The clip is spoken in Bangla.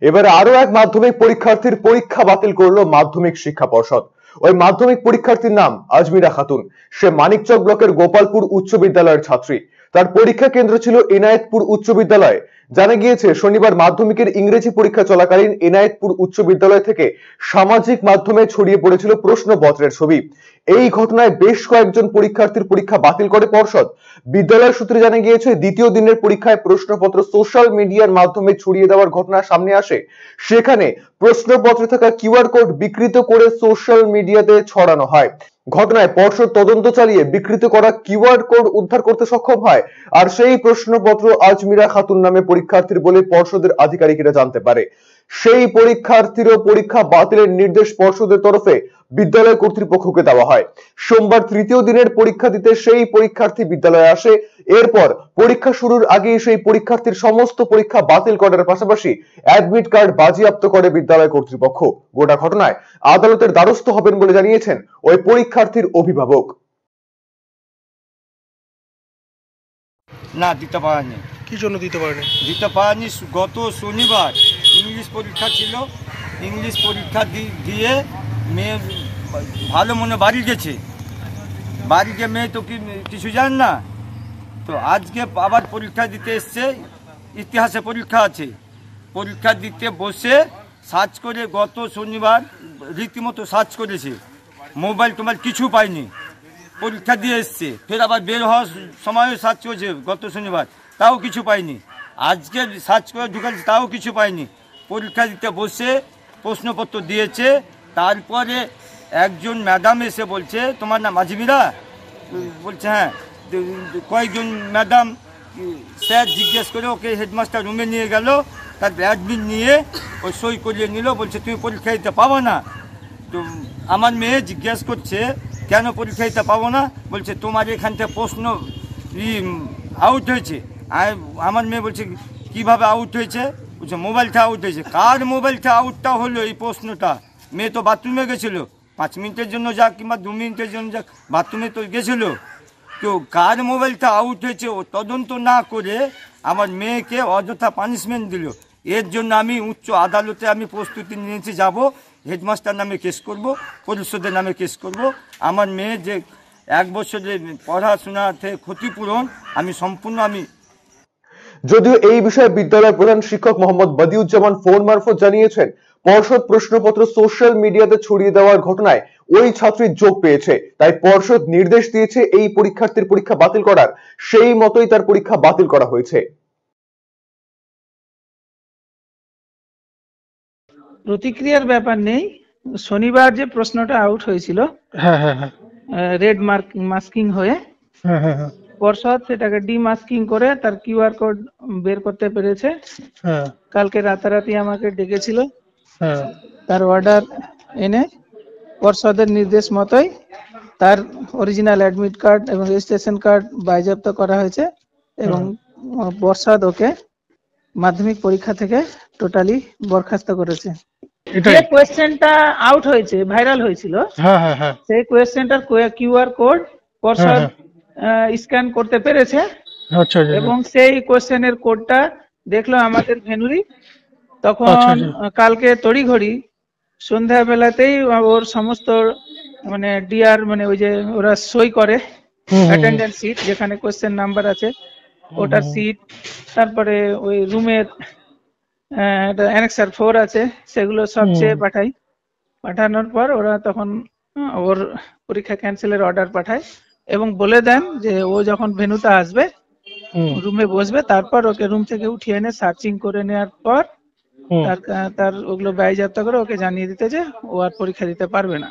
এবারে আরো এক মাধ্যমিক পরীক্ষার্থীর পরীক্ষা বাতিল করলো মাধ্যমিক শিক্ষা পর্ষদ। ওই মাধ্যমিক পরীক্ষার্থীর নাম আজমিরা খাতুন। সে মানিকচক ব্লকের গোপালপুর উচ্চ বিদ্যালয়ের ছাত্রী। তার পরীক্ষা কেন্দ্র ছিল এনায়েতপুর উচ্চ বিদ্যালয়। জানা গিয়েছে শনিবার মাধ্যমিকের ইংরেজি পরীক্ষা চলাকালীন এনায়েতপুর উচ্চ বিদ্যালয় থেকে সামাজিক মাধ্যমে ছড়িয়ে পড়েছিল প্রশ্নপত্রের ছবি। এই ঘটনায় বেশ কয়েকজন পরীক্ষার্থীর পরীক্ষা বাতিল করে পর্ষদ। বিদ্যালয় সূত্রে জানা গিয়েছে দ্বিতীয় দিনের পরীক্ষায় প্রশ্নপত্র সোশ্যাল মিডিয়ার মাধ্যমে ছড়িয়ে দেওয়ার ঘটনা সামনে আসে। সেখানে প্রশ্নপত্রে থাকা কিউআর কোড বিকৃত করে সোশ্যাল মিডিয়াতে ছড়ানো হয়। ঘটনায় পর্ষদ তদন্ত চালিয়ে বিকৃত করা কিউআর কোড উদ্ধার করতে সক্ষম হয়। আর সেই প্রশ্নপত্র আজমিরা খাতুন নামে পরীক্ষার্থীর বলে পর্ষদের আধিকারিকরা জানতে পারে। সেই পরীক্ষার্থীরও পরীক্ষা বাতিলের নির্দেশ পর্ষদের তরফে বিদ্যালয় কর্তৃপক্ষকে দেওয়া হয়। সোমবার তৃতীয় দিনের পরীক্ষা দিতে সেই পরীক্ষার্থী বিদ্যালয়ে আসে। এরপর পরীক্ষা শুরুর আগেই সেই পরীক্ষার্থীর সমস্ত পরীক্ষা বাতিল করার পাশাপাশি অ্যাডমিট কার্ড বাজেয়াপ্ত করে বিদ্যালয় কর্তৃপক্ষ। গোটা ঘটনায় আদালতের দ্বারস্থ হবেন বলে জানিয়েছেন ওই পরীক্ষার্থীর অভিভাবক। না দিতে পারেনি। কি জন্য দিতে পারেনি? দিতে পারেনি, গত শনিবার ইংলিশ পরীক্ষা ছিল। ইংলিশ পরীক্ষা দিয়ে মেয়ে ভালো মনে বাড়ি গেছে। বাড়ি গিয়ে মেয়ে তো কিছু জান না, তো আজকে আবার পরীক্ষা দিতে এসছে। ইতিহাসে পরীক্ষা আছে, পরীক্ষা দিতে বসে সার্চ করে গত শনিবার রীতিমতো সার্চ করেছে, মোবাইল টোবাইল কিছু পাইনি। পরীক্ষা দিয়ে এসছে, ফের আবার বের হওয়ার সময়ও সার্চ করেছে গত শনিবার, তাও কিছু পাইনি। আজকে সার্চ করে ঢুকাচ্ছে, তাও কিছু পাইনি। পরীক্ষা দিতে বসে প্রশ্নপত্র দিয়েছে। তারপরে একজন ম্যাডাম এসে বলছে তোমার নাম আজমিরা? বলছে হ্যাঁ। কয়েকজন ম্যাডাম স্যার জিজ্ঞেস করে ওকে হেডমাস্টার রুমে নিয়ে গেল, তার অ্যাডমিট নিয়ে ওই সই করিয়ে নিল। বলছে তুমি পরীক্ষা দিতে পাবো না। তো আমার মেয়ে জিজ্ঞেস করছে কেন পরীক্ষা দিতে পাবো না? বলছে তোমার এখান থেকে প্রশ্ন আউট হয়েছে। আমার মেয়ে বলছে কিভাবে আউট হয়েছে? বলছে মোবাইলটা আউট হয়েছে। কার মোবাইলটা আউটটা হলো এই প্রশ্নটা? মেয়ে তো বাথরুমে গেছিলো, 5 মিনিটের জন্য যাক কিংবা 2 মিনিটের জন্য যাক, বাথরুমে তো গেছিলো। তো কার মোবাইলটা আউট হয়েছে ও তদন্ত না করে আমার মেয়েকে অযথা পানিশমেন্ট দিল। এর জন্য আমি উচ্চ আদালতে আমি প্রস্তুতি নিয়েছি, যাব, হেডমাস্টার নামে কেস করব, পরিষদের নামে কেস করব। আমার মেয়ে যে 1 বছরের পড়াশোনাতে ক্ষতিপূরণ আমি সম্পূর্ণ যদিও এই বিষয়ে বিদ্যালয়ের প্রধান শিক্ষক মোহাম্মদ বদিউজ্জামান ফোন মারফত জানিয়েছেন পর্ষদ প্রশ্নপত্র সোশ্যাল মিডিয়াতে ছড়িয়ে দেওয়ার ঘটনায় ওই ছাত্রী যোগ পেয়েছে, তাই পর্ষদ নির্দেশ দিয়েছে এই পরীক্ষার্থীর পরীক্ষা বাতিল করার। সেই মতোই তার পরীক্ষা বাতিল করা হয়েছে। প্রতিক্রিয়ার ব্যাপার নেই। শনিবার যে প্রশ্নটা আউট হয়েছিল রেড মাস্কিং হয়ে, পর্ষদ সেটাকে ডিমাস্কিং করে তার কিউআর কোড বের করতে পেরেছে। কালকে রাতারাতি আমাকে ডেকেছিল, তার অর্ডার এনে পর্ষদের নির্দেশ মতোই তার অরিজিনাল অ্যাডমিট কার্ড এবং রেজিস্ট্রেশন কার্ড বাজেয়াপ্ত করা হয়েছে এবং পর্ষদ ওকে মাধ্যমিক পরীক্ষা থেকে টোটালি বরখাস্ত করেছে। যে কোয়েশ্চেনটা আউট হয়েছে, ভাইরাল হয়েছিল, সেই কোয়েশ্চেনটার কিউআর কোড পর্ষদ স্ক্যান করতে পেরেছে এবং সেই কোয়েশ্চেনের কোডটা দেখলো আমাদের ভেনুরি। তখন কালকে তড়িঘড়ি সন্ধ্যা বেলাতেই ওর সমস্ত ডিআর ওই যে ওরা সই করে অ্যাটেন্ডেন্স সিট যেখানে কোয়েশ্চেন নাম্বার আছে ওটার সিট, তারপরে ওই রুমের অ্যানেক্সার 4 আছে, সেগুলো সব চেয়ে পাঠানোর পর ওরা তখন ওর পরীক্ষা ক্যান্সেলের অর্ডার পাঠায় এবং বলে দেন যে ও যখন ভেন্যুতে আসবে রুমে বসবে, তারপর ওকে রুম থেকে উঠিয়ে এনে সার্চিং করে নেওয়ার পর তার ওগুলো বাজেয়াপ্ত করে ওকে জানিয়ে দিতে যে ও আর পরীক্ষা দিতে পারবে না।